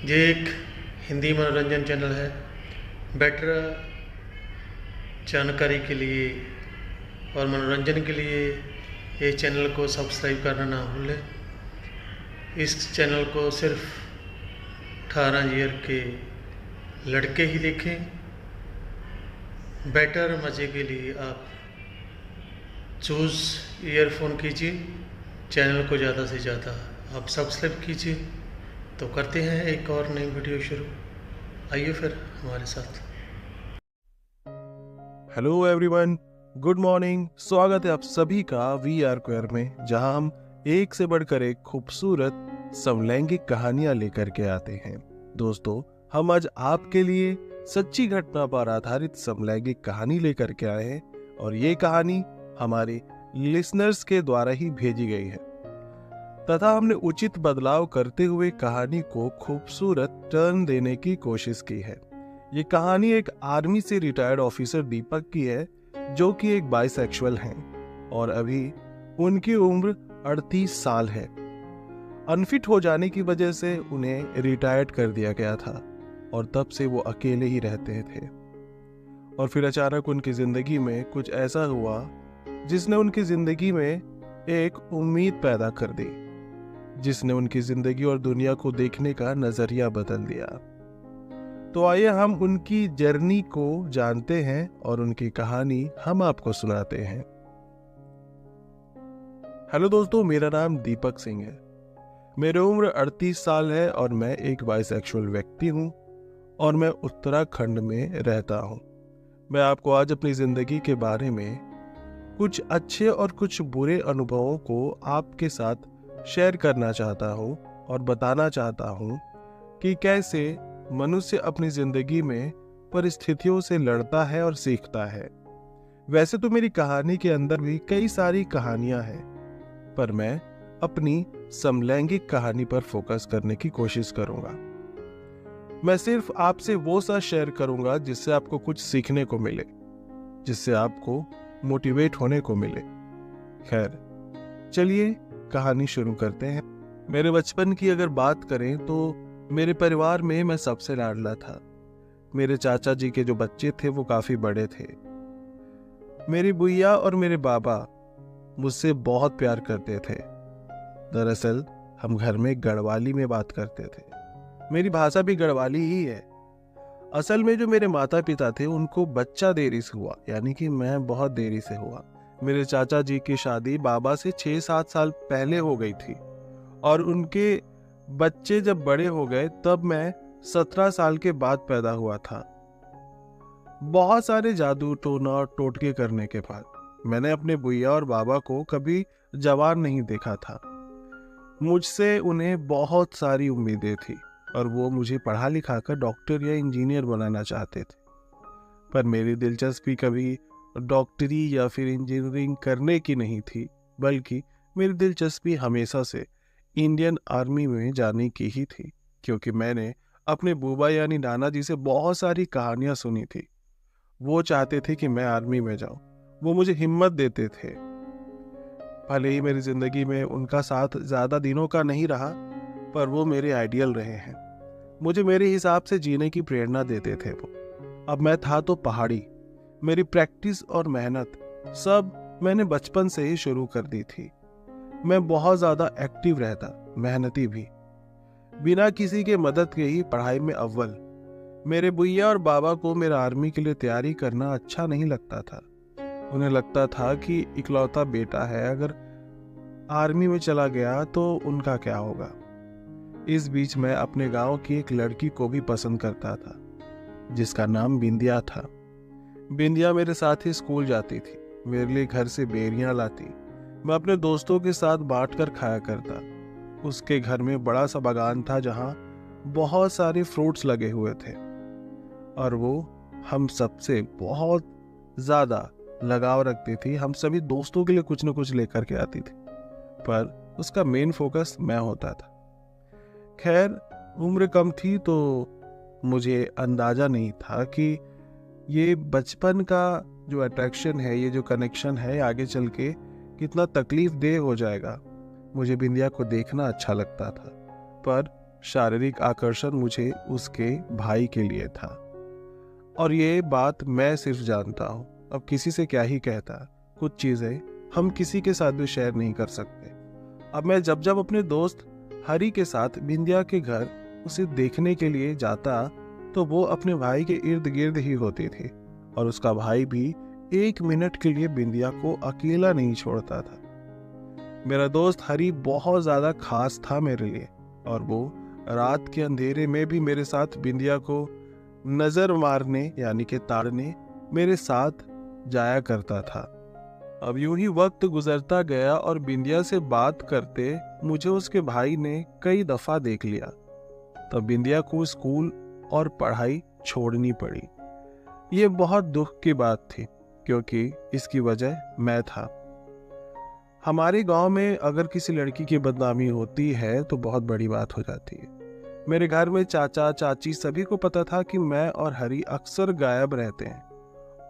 ये एक हिंदी मनोरंजन चैनल है। बेटर जानकारी के लिए और मनोरंजन के लिए ये चैनल को सब्सक्राइब करना ना भूलें। इस चैनल को सिर्फ 18 ईयर के लड़के ही देखें। बेटर मज़े के लिए आप चूज़ ईयरफोन कीजिए, चैनल को ज़्यादा से ज़्यादा आप सब्सक्राइब कीजिए। तो करते हैं एक और नई वीडियो शुरू। आइए फिर हमारे साथ। Hello everyone, good morning. स्वागत है आप सभी का वी आर क्वेयर में, जहां हम एक से बढ़कर एक खूबसूरत समलैंगिक कहानियां लेकर के आते हैं। दोस्तों, हम आज आपके लिए सच्ची घटना पर आधारित समलैंगिक कहानी लेकर के आए हैं और ये कहानी हमारे लिसनर्स के द्वारा ही भेजी गई है तथा हमने उचित बदलाव करते हुए कहानी को खूबसूरत टर्न देने की कोशिश की है। ये कहानी एक आर्मी से रिटायर्ड ऑफिसर दीपक की है, जो कि एक बाइसेक्सुअल हैं और अभी उनकी उम्र 38 साल है। अनफिट हो जाने की वजह से उन्हें रिटायर्ड कर दिया गया था और तब से वो अकेले ही रहते थे। और फिर अचानक उनकी जिंदगी में कुछ ऐसा हुआ जिसने उनकी जिंदगी में एक उम्मीद पैदा कर दी, जिसने उनकी जिंदगी और दुनिया को देखने का नजरिया बदल दिया। तो आइए हम उनकी जर्नी को जानते हैं और उनकी कहानी हम आपको सुनाते हैं। हेलो दोस्तों, मेरा नाम दीपक सिंह है। मेरी उम्र 38 साल है और मैं एक बाइसेक्सुअल व्यक्ति हूं और मैं उत्तराखंड में रहता हूं। मैं आपको आज अपनी जिंदगी के बारे में कुछ अच्छे और कुछ बुरे अनुभवों को आपके साथ शेयर करना चाहता हूं और बताना चाहता हूं कि कैसे मनुष्य अपनी जिंदगी में परिस्थितियों से लड़ता है और सीखता है। वैसे तो मेरी कहानी के अंदर भी कई सारी कहानियां हैं, पर मैं अपनी समलैंगिक कहानी पर फोकस करने की कोशिश करूंगा। मैं सिर्फ आपसे वो सा शेयर करूंगा जिससे आपको कुछ सीखने को मिले, जिससे आपको मोटिवेट होने को मिले। खैर, चलिए कहानी शुरू करते हैं। मेरे बचपन की अगर बात करें तो मेरे परिवार में मैं सबसे लाडला था। मेरे चाचा जी के जो बच्चे थे वो काफी बड़े थे। मेरी बुईया और मेरे बाबा मुझसे बहुत प्यार करते थे। दरअसल हम घर में गढ़वाली में बात करते थे। मेरी भाषा भी गढ़वाली ही है। असल में जो मेरे माता पिता थे उनको बच्चा देरी से हुआ, यानी कि मैं बहुत देरी से हुआ। मेरे चाचा जी की शादी बाबा से 6-7 साल पहले हो गई थी और उनके बच्चे जब बड़े हो गए तब मैं 17 साल के बाद पैदा हुआ था। बहुत सारे जादू टोना और टोटके करने के बाद मैंने अपने बुईया और बाबा को कभी जवान नहीं देखा था। मुझसे उन्हें बहुत सारी उम्मीदें थी और वो मुझे पढ़ा लिखा कर डॉक्टर या इंजीनियर बनाना चाहते थे। पर मेरी दिलचस्पी कभी डॉक्टरी या फिर इंजीनियरिंग करने की नहीं थी, बल्कि मेरी दिलचस्पी हमेशा से इंडियन आर्मी में जाने की ही थी, क्योंकि मैंने अपने बुबा यानी नाना जी से बहुत सारी कहानियां सुनी थी। वो चाहते थे कि मैं आर्मी में जाऊं। वो मुझे हिम्मत देते थे। भले ही मेरी जिंदगी में उनका साथ ज्यादा दिनों का नहीं रहा, पर वो मेरे आइडियल रहे हैं। मुझे मेरे हिसाब से जीने की प्रेरणा देते थे वो। अब मैं था तो पहाड़ी। मेरी प्रैक्टिस और मेहनत सब मैंने बचपन से ही शुरू कर दी थी। मैं बहुत ज्यादा एक्टिव रहता, मेहनती भी, बिना किसी के मदद के ही पढ़ाई में अव्वल। मेरे बुईया और बाबा को मेरा आर्मी के लिए तैयारी करना अच्छा नहीं लगता था। उन्हें लगता था कि इकलौता बेटा है, अगर आर्मी में चला गया तो उनका क्या होगा। इस बीच मैं अपने गांव की एक लड़की को भी पसंद करता था, जिसका नाम बिंदिया था। बिंदिया मेरे साथ ही स्कूल जाती थी, मेरे लिए घर से बेरियां लाती। मैं अपने दोस्तों के साथ बांट कर खाया करता। उसके घर में बड़ा सा बागान था जहां बहुत सारे फ्रूट्स लगे हुए थे और वो हम सबसे बहुत ज्यादा लगाव रखती थी। हम सभी दोस्तों के लिए कुछ न कुछ लेकर के आती थी, पर उसका मेन फोकस मैं होता था। खैर, उम्र कम थी तो मुझे अंदाजा नहीं था कि ये बचपन का जो अट्रैक्शन है, ये जो कनेक्शन है, आगे चल के कितना तकलीफ देह हो जाएगा। मुझे बिंदिया को देखना अच्छा लगता था, पर शारीरिक आकर्षण मुझे उसके भाई के लिए था, और ये बात मैं सिर्फ जानता हूँ। अब किसी से क्या ही कहता, कुछ चीज़ें हम किसी के साथ भी शेयर नहीं कर सकते। अब मैं जब जब अपने दोस्त हरी के साथ बिंदिया के घर उसे देखने के लिए जाता तो वो अपने भाई के इर्द गिर्द ही होती थी, और उसका भाई भी 1 मिनट के लिए बिंदिया को अकेला नहीं छोड़ता था। मेरा दोस्त हरी बहुत ज़्यादा खास था मेरे लिए, और वो रात के अंधेरे में भी मेरे साथ बिंदिया को नज़र मारने यानी कि ताड़ने मेरे साथ जाया करता था। अब यूं ही वक्त गुजरता गया और बिंदिया से बात करते मुझे उसके भाई ने कई दफ़ा देख लिया। तब बिंदिया को स्कूल और पढ़ाई छोड़नी पड़ी। ये बहुत दुख की बात थी, क्योंकि इसकी वजह मैं था। हमारे गांव में अगर किसी लड़की की बदनामी होती है तो बहुत बड़ी बात हो जाती है। मेरे घर में चाचा चाची सभी को पता था कि मैं और हरी अक्सर गायब रहते हैं,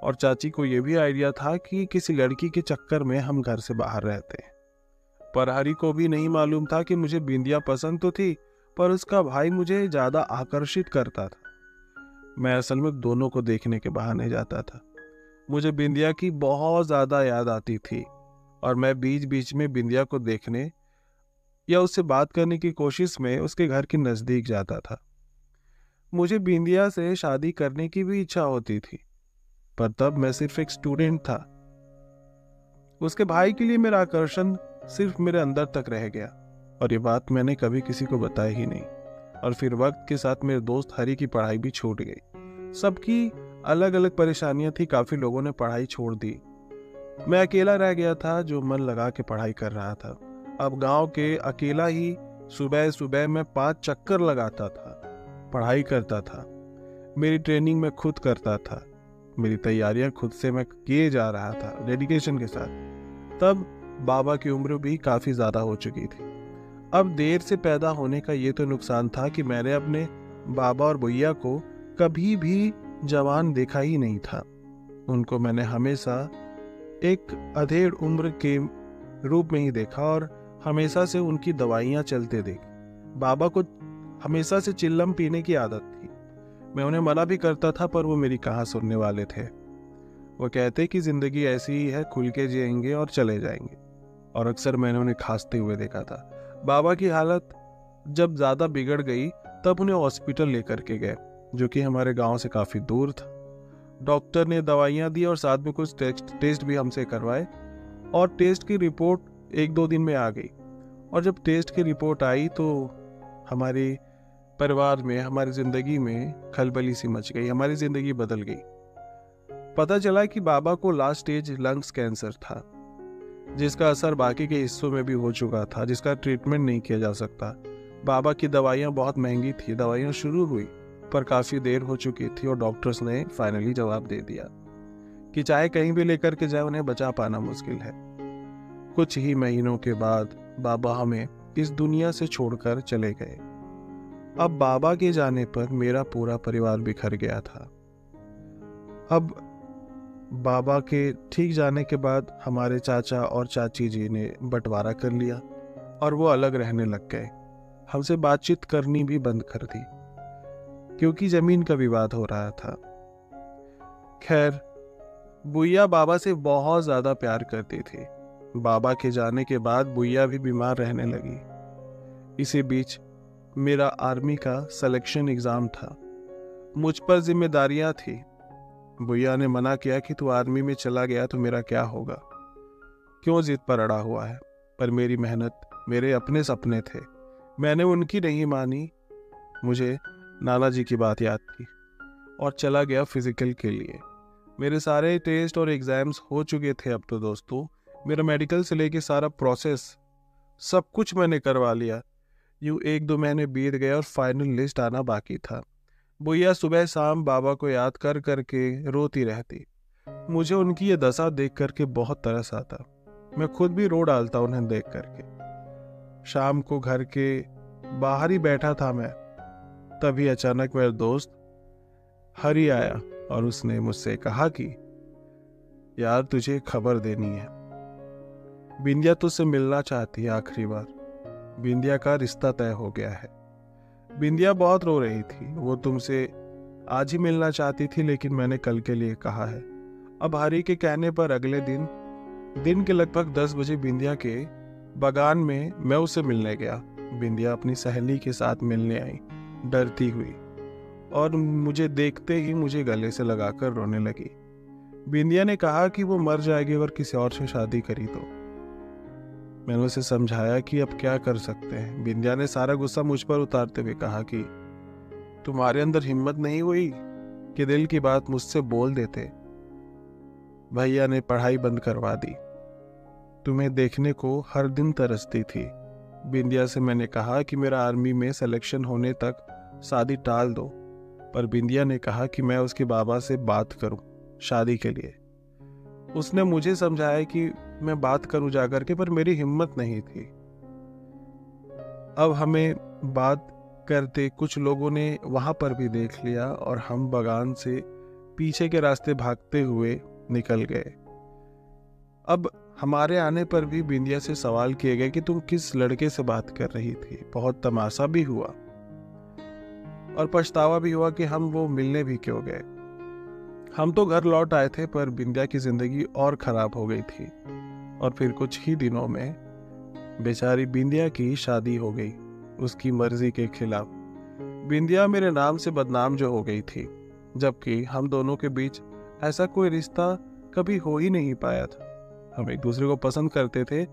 और चाची को यह भी आइडिया था कि किसी लड़की के चक्कर में हम घर से बाहर रहते हैं। पर हरी को भी नहीं मालूम था कि मुझे बिंदिया पसंद तो थी, पर उसका भाई मुझे ज्यादा आकर्षित करता था। मैं असल में दोनों को देखने के बहाने जाता था। मुझे बिंदिया की बहुत ज्यादा याद आती थी, और मैं बीच बीच में बिंदिया को देखने या उससे बात करने की कोशिश में उसके घर के नजदीक जाता था। मुझे बिंदिया से शादी करने की भी इच्छा होती थी, पर तब मैं सिर्फ एक स्टूडेंट था। उसके भाई के लिए मेरा आकर्षण सिर्फ मेरे अंदर तक रह गया, और ये बात मैंने कभी किसी को बताई ही नहीं। और फिर वक्त के साथ मेरे दोस्त हरी की पढ़ाई भी छूट गई। सबकी अलग अलग परेशानियां थी, काफी लोगों ने पढ़ाई छोड़ दी। मैं अकेला रह गया था जो मन लगा के पढ़ाई कर रहा था। अब गांव के अकेला ही सुबह सुबह मैं 5 चक्कर लगाता था, पढ़ाई करता था। मेरी ट्रेनिंग मैं खुद करता था, मेरी तैयारियां खुद से मैं किए जा रहा था डेडिकेशन के साथ। तब बाबा की उम्र भी काफी ज्यादा हो चुकी थी। अब देर से पैदा होने का ये तो नुकसान था कि मैंने अपने बाबा और भैया को कभी भी जवान देखा ही नहीं था। उनको मैंने हमेशा एक अधेड़ उम्र के रूप में ही देखा, और हमेशा से उनकी दवाइयां चलते देखी। बाबा को हमेशा से चिल्लम पीने की आदत थी। मैं उन्हें मना भी करता था, पर वो मेरी कहाँ सुनने वाले थे। वो कहते कि जिंदगी ऐसी ही है, खुल के जिएंगे और चले जाएंगे, और अक्सर मैंने उन्हें खांसते हुए देखा था। बाबा की हालत जब ज्यादा बिगड़ गई तब उन्हें हॉस्पिटल लेकर के गए, जो कि हमारे गांव से काफी दूर था। डॉक्टर ने दवाइयां दी और साथ में कुछ टेस्ट भी हमसे करवाए, और टेस्ट की रिपोर्ट 1-2 दिन में आ गई। और जब टेस्ट की रिपोर्ट आई तो हमारे परिवार में, हमारी जिंदगी में खलबली सी मच गई। हमारी जिंदगी बदल गई। पता चला कि बाबा को लास्ट स्टेज लंग्स कैंसर था, जिसका असर बाकी के हिस्सों में भी हो चुका था, जिसका ट्रीटमेंट नहीं किया जा सकता। बाबा की दवाइयां बहुत महंगी थी। दवाइयां शुरू हुई पर काफी देर हो चुकी थी, और डॉक्टर्स ने फाइनली जवाब दे दिया कि चाहे कहीं भी लेकर के जाए, उन्हें बचा पाना मुश्किल है। कुछ ही महीनों के बाद बाबा हमें इस दुनिया से छोड़कर चले गए। अब बाबा के जाने पर मेरा पूरा परिवार बिखर गया था। अब बाबा के ठीक जाने के बाद हमारे चाचा और चाची जी ने बंटवारा कर लिया, और वो अलग रहने लग गए। हमसे बातचीत करनी भी बंद कर दी, क्योंकि जमीन का विवाद हो रहा था। खैर, बुइया बाबा से बहुत ज्यादा प्यार करती थी। बाबा के जाने के बाद बुइया भी बीमार रहने लगी। इसी बीच मेरा आर्मी का सिलेक्शन एग्जाम था। मुझ पर जिम्मेदारियां थी। बुइया ने मना किया कि तू आर्मी में चला गया तो मेरा क्या होगा, क्यों जिद पर अड़ा हुआ है। पर मेरी मेहनत, मेरे अपने सपने थे, मैंने उनकी नहीं मानी। मुझे नाना जी की बात याद थी, और चला गया फिजिकल के लिए। मेरे सारे टेस्ट और एग्जाम्स हो चुके थे। अब तो दोस्तों, मेरा मेडिकल से लेके सारा प्रोसेस सब कुछ मैंने करवा लिया। यूं 1-2 महीने बीत गए और फाइनल लिस्ट आना बाकी था। बुइया सुबह शाम बाबा को याद कर करके रोती रहती। मुझे उनकी ये दशा देख करके बहुत तरस आता। मैं खुद भी रो डालता उन्हें देख करके। शाम को घर के बाहर ही बैठा था मैं, तभी अचानक मेरा दोस्त हरी आया, और उसने मुझसे कहा कि यार, तुझे खबर देनी है। बिंदिया तुझसे मिलना चाहती है आखिरी बार। बिंदिया का रिश्ता तय हो गया है। बिंदिया बहुत रो रही थी। वो तुमसे आज ही मिलना चाहती थी, लेकिन मैंने कल के लिए कहा है। अब हरी के कहने पर अगले दिन के लगभग 10 बजे बिंदिया के बागान में मैं उससे मिलने गया। बिंदिया अपनी सहेली के साथ मिलने आई, डरती हुई, और मुझे देखते ही मुझे गले से लगाकर रोने लगी। बिंदिया ने कहा कि वो मर जाएगी अगर किसी और से शादी करी तो। मैंने उसे समझाया कि अब क्या कर सकते हैं। बिंदिया ने सारा गुस्सा मुझ पर उतारते हुए कहा कि तुम्हारे अंदर हिम्मत नहीं हुई कि दिल की बात मुझसे बोल देते। भैया ने पढ़ाई बंद करवा दी। तुम्हें देखने को हर दिन तरसती थी। बिंदिया से मैंने कहा कि मेरा आर्मी में सिलेक्शन होने तक शादी टाल दो, पर बिंदिया ने कहा कि मैं उसके बाबा से बात करूं शादी के लिए। उसने मुझे समझाया कि मैं बात करूं जाकर के, पर मेरी हिम्मत नहीं थी। अब हमें बात करते कुछ लोगों ने वहां पर भी देख लिया और हम बागान से पीछे के रास्ते भागते हुए निकल गए। अब हमारे आने पर भी बिंदिया से सवाल किए गए कि तुम किस लड़के से बात कर रही थी। बहुत तमाशा भी हुआ और पछतावा भी हुआ कि हम वो मिलने भी क्यों गए। हम तो घर लौट आए थे, पर बिंदिया की जिंदगी और खराब हो गई थी। और फिर कुछ ही दिनों में बेचारी बिंदिया की शादी हो गई, उसकी मर्जी के खिलाफ। बिंदिया मेरे नाम से बदनाम जो हो गई थी, जबकि हम दोनों के बीच ऐसा कोई रिश्ता कभी हो ही नहीं पाया था। हम एक दूसरे को पसंद करते थे,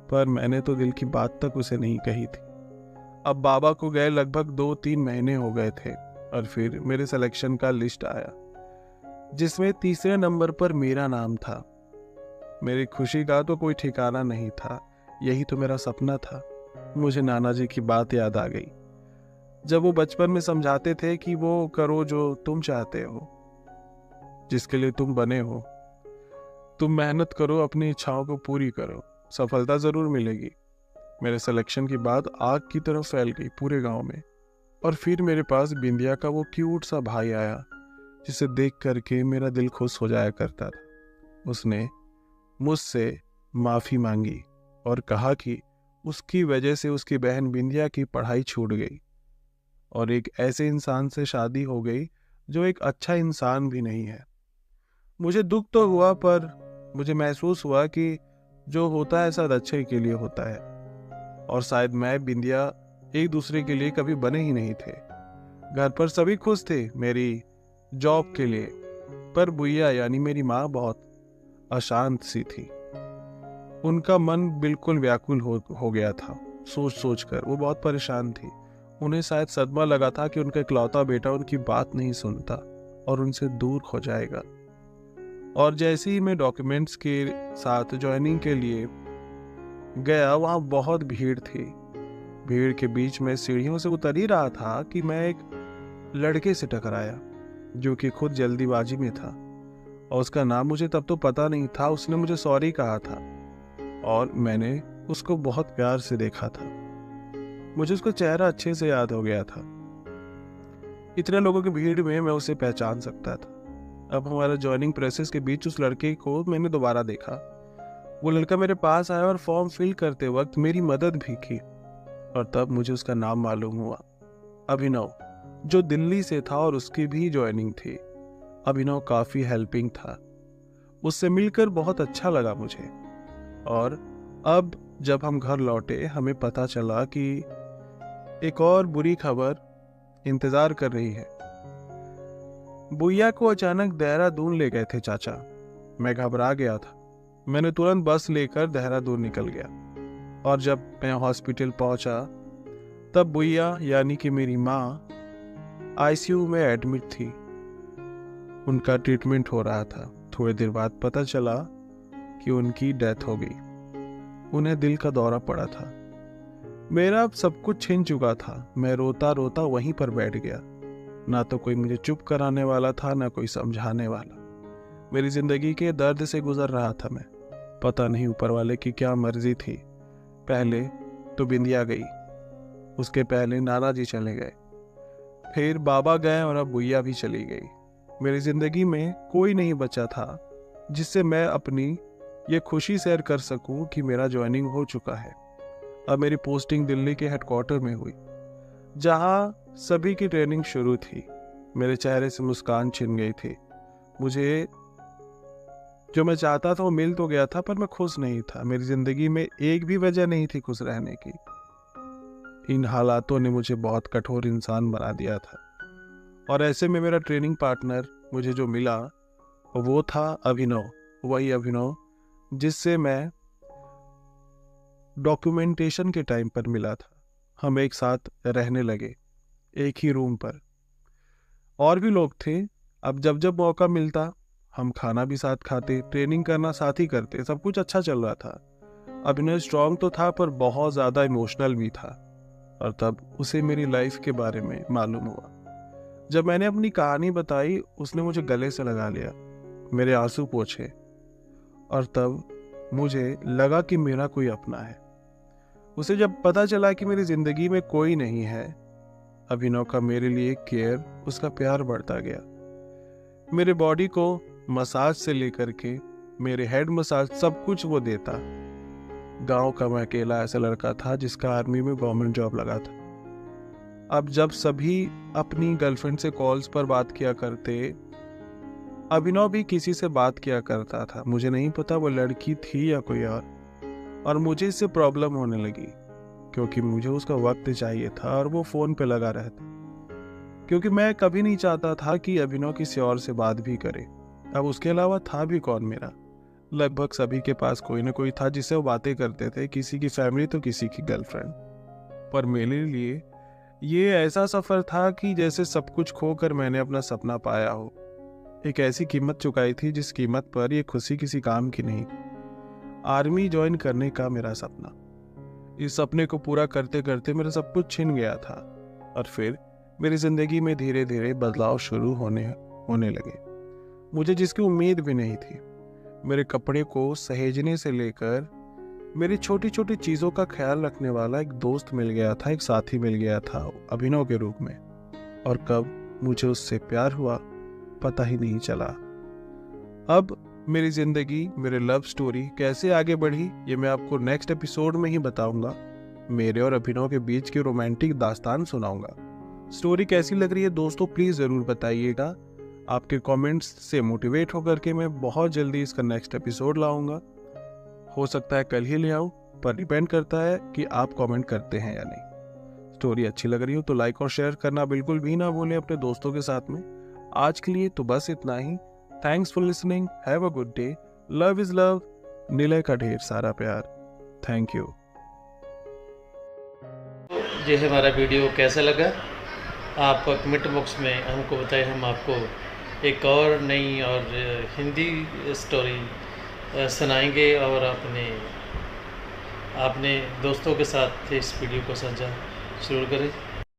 पर मैंने तो दिल की बात तक उसे नहीं कही थी। अब बाबा को गए लगभग 2-3 महीने हो गए थे और फिर मेरे सिलेक्शन का लिस्ट आया, जिसमें तीसरे नंबर पर मेरा नाम था। मेरी खुशी का तो कोई ठिकाना नहीं था। यही तो मेरा सपना था। मुझे नाना जी की बात याद आ गई, जब वो बचपन में समझाते थे कि वो करो जो तुम चाहते हो, जिसके लिए तुम बने हो। तुम मेहनत करो, अपनी इच्छाओं को पूरी करो, सफलता जरूर मिलेगी। मेरे सिलेक्शन की बात आग की तरफ फैल गई पूरे गांव में। और फिर मेरे पास बिंदिया का वो क्यूट सा भाई आया, जिसे देख करके मेरा दिल खुश हो जाया करता था। उसने मुझसे माफी मांगी और कहा कि उसकी वजह से उसकी बहन बिंदिया की पढ़ाई छूट गई और एक ऐसे इंसान से शादी हो गई जो एक अच्छा इंसान भी नहीं है। मुझे दुख तो हुआ, पर मुझे महसूस हुआ कि जो होता है शायद अच्छे के लिए होता है, और शायद मैं बिंदिया एक दूसरे के लिए कभी बने ही नहीं थे। घर पर सभी खुश थे मेरी जॉब के लिए, पर बुइया यानी मेरी माँ बहुत अशांत सी थी। उनका मन बिल्कुल व्याकुल हो गया था। सोच सोच कर वो बहुत परेशान थी। उन्हें शायद सदमा लगा था कि उनका इकलौता बेटा उनकी बात नहीं सुनता और उनसे दूर हो जाएगा। और जैसे ही मैं डॉक्यूमेंट्स के साथ ज्वाइनिंग के लिए गया, वहाँ बहुत भीड़ थी। भीड़ के बीच में सीढ़ियों से उतर ही रहा था कि मैं एक लड़के से टकराया, जो कि खुद जल्दीबाजी में था, और उसका नाम मुझे तब तो पता नहीं था। उसने मुझे सॉरी कहा था और मैंने उसको बहुत प्यार से देखा था। मुझे उसका चेहरा अच्छे से याद हो गया था। इतने लोगों की भीड़ में मैं उसे पहचान सकता था। अब हमारा ज्वाइनिंग प्रोसेस के बीच उस लड़के को मैंने दोबारा देखा। वो लड़का मेरे पास आया और फॉर्म फिल करते वक्त मेरी मदद भी की, और तब मुझे उसका नाम मालूम हुआ, अभिनव, जो दिल्ली से था और उसकी भी ज्वाइनिंग थी। अभिनव काफी हेल्पिंग था। उससे मिलकर बहुत अच्छा लगा मुझे। और अब जब हम घर लौटे, हमें पता चला कि एक और बुरी खबर इंतजार कर रही है। बुइया को अचानक देहरादून ले गए थे चाचा। मैं घबरा गया था। मैंने तुरंत बस लेकर देहरादून निकल गया, और जब मैं हॉस्पिटल पहुंचा तब बुइया यानी कि मेरी माँ आईसीयू में एडमिट थी। उनका ट्रीटमेंट हो रहा था। थोड़ी देर बाद पता चला कि उनकी डेथ हो गई। उन्हें दिल का दौरा पड़ा था। मेरा अब सब कुछ छिन चुका था। मैं रोता रोता वहीं पर बैठ गया। ना तो कोई मुझे चुप कराने वाला था, ना कोई समझाने वाला। मेरी जिंदगी के दर्द से गुजर रहा था मैं। पता नहीं ऊपर वाले की क्या मर्जी थी। पहले तो बिंदिया गई, उसके पहले नाना जी चले गए, फिर बाबा गए, और अब बुइया भी चली गई। मेरी जिंदगी में कोई नहीं बचा था जिससे मैं अपनी ये खुशी शेयर कर सकूं कि मेरा ज्वाइनिंग हो चुका है। अब मेरी पोस्टिंग दिल्ली के हेडक्वार्टर में हुई, जहां सभी की ट्रेनिंग शुरू थी। मेरे चेहरे से मुस्कान छिन गई थी। मुझे जो मैं चाहता था वो मिल तो गया था, पर मैं खुश नहीं था। मेरी जिंदगी में एक भी वजह नहीं थी खुश रहने की। इन हालातों ने मुझे बहुत कठोर इंसान बना दिया था। और ऐसे में मेरा ट्रेनिंग पार्टनर मुझे जो मिला वो था अभिनव, वही अभिनव जिससे मैं डॉक्यूमेंटेशन के टाइम पर मिला था। हम एक साथ रहने लगे एक ही रूम पर। और भी लोग थे। अब जब जब मौका मिलता हम खाना भी साथ खाते, ट्रेनिंग करना साथ ही करते, सब कुछ अच्छा चल रहा था। अभिनव स्ट्रांग तो था पर बहुत ज़्यादा इमोशनल भी था। और तब उसे मेरी लाइफ के बारे में मालूम हुआ। जब मैंने अपनी कहानी बताई उसने मुझे गले से लगा लिया, मेरे आंसू पोंछे। और तब मुझे लगा कि मेरा कोई अपना है। उसे जब पता चला कि मेरी जिंदगी में कोई नहीं है, अभिनव का मेरे लिए केयर, उसका प्यार बढ़ता गया। मेरे बॉडी को मसाज से लेकर के मेरे हेड मसाज सब कुछ वो देता। गांव का मैं अकेला ऐसा लड़का था जिसका आर्मी में गवर्नमेंट जॉब लगा था। अब जब सभी अपनी गर्लफ्रेंड से कॉल्स पर बात किया करते, अभिनव भी किसी से बात किया करता था। मुझे नहीं पता वो लड़की थी या कोई और मुझे इससे प्रॉब्लम होने लगी क्योंकि मुझे उसका वक्त चाहिए था और वो फोन पे लगा रहता, क्योंकि मैं कभी नहीं चाहता था कि अभिनव किसी और से बात भी करे। अब उसके अलावा था भी कौन मेरा। लगभग सभी के पास कोई ना कोई था जिससे वो बातें करते थे, किसी की फैमिली तो किसी की गर्लफ्रेंड। पर मेरे लिए ये ऐसा सफर था कि जैसे सब कुछ खोकर मैंने अपना सपना पाया हो। एक ऐसी कीमत चुकाई थी जिस कीमत पर ये खुशी किसी काम की नहीं। आर्मी ज्वाइन करने का मेरा सपना, इस सपने को पूरा करते करते मेरा सब कुछ छिन गया था। और फिर मेरी जिंदगी में धीरे धीरे बदलाव शुरू होने लगे, मुझे जिसकी उम्मीद भी नहीं थी। मेरे कपड़े को सहेजने से लेकर मेरी छोटी छोटी चीज़ों का ख्याल रखने वाला एक दोस्त मिल गया था, एक साथी मिल गया था अभिनव के रूप में। और कब मुझे उससे प्यार हुआ पता ही नहीं चला। अब मेरी जिंदगी, मेरी लव स्टोरी कैसे आगे बढ़ी ये मैं आपको नेक्स्ट एपिसोड में ही बताऊंगा। मेरे और अभिनव के बीच की रोमांटिक दास्तान सुनाऊंगा। स्टोरी कैसी लग रही है दोस्तों प्लीज़ ज़रूर बताइएगा। आपके कमेंट्स से मोटिवेट होकर के मैं बहुत जल्दी इसका नेक्स्ट एपिसोड लाऊंगा। हो सकता है कल ही ले आऊं, पर डिपेंड करता है कि आप कमेंट करते हैं या नहीं। स्टोरी अच्छी लग रही हो तो लाइक और शेयर करना बिल्कुल भी ना भूलें अपने दोस्तों के साथ में। आज के लिए तो बस इतना ही। Thanks for listening, have a good day. Love is love, Nilay का ढेर सारा प्यार। Thank you. ये हमारा वीडियो कैसा लगा आप कमेंट बॉक्स में हमको बताएं। हम आपको एक और नई और हिंदी स्टोरी सुनाएंगे और अपने दोस्तों के साथ इस वीडियो को साझा जरूर करें।